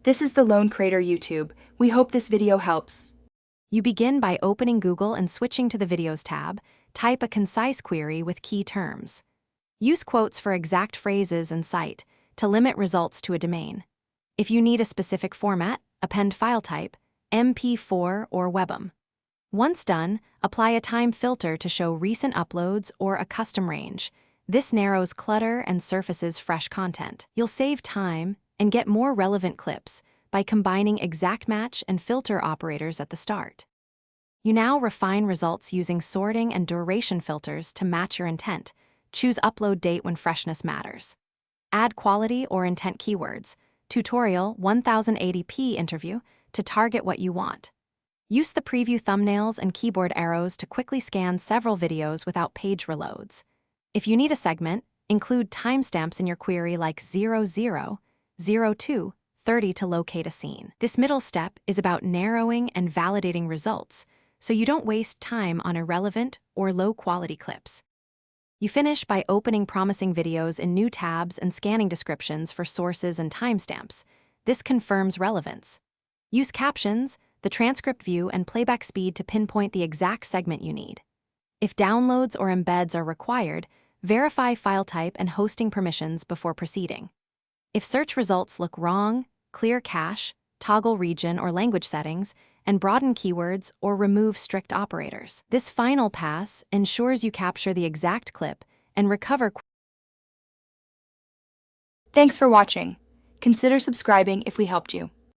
This is the Lone Crater YouTube. We hope this video helps. You begin by opening Google and switching to the Videos tab. Type a concise query with key terms. Use quotes for exact phrases and cite to limit results to a domain. If you need a specific format, append file type, MP4 or WebM. Once done, apply a time filter to show recent uploads or a custom range. This narrows clutter and surfaces fresh content. You'll save time and get more relevant clips by combining exact match and filter operators at the start. You now refine results using sorting and duration filters to match your intent. Choose upload date when freshness matters. Add quality or intent keywords. Tutorial 1080p interview to target what you want. Use the preview thumbnails and keyboard arrows to quickly scan several videos without page reloads. If you need a segment, include timestamps in your query like 00, 02, 30 to locate a scene. This middle step is about narrowing and validating results, so you don't waste time on irrelevant or low-quality clips. You finish by opening promising videos in new tabs and scanning descriptions for sources and timestamps. This confirms relevance. Use captions, the transcript view, and playback speed to pinpoint the exact segment you need. If downloads or embeds are required, verify file type and hosting permissions before proceeding. If search results look wrong, clear cache, toggle region or language settings, and broaden keywords or remove strict operators. This final pass ensures you capture the exact clip and recover. Thanks for watching. Consider subscribing if we helped you.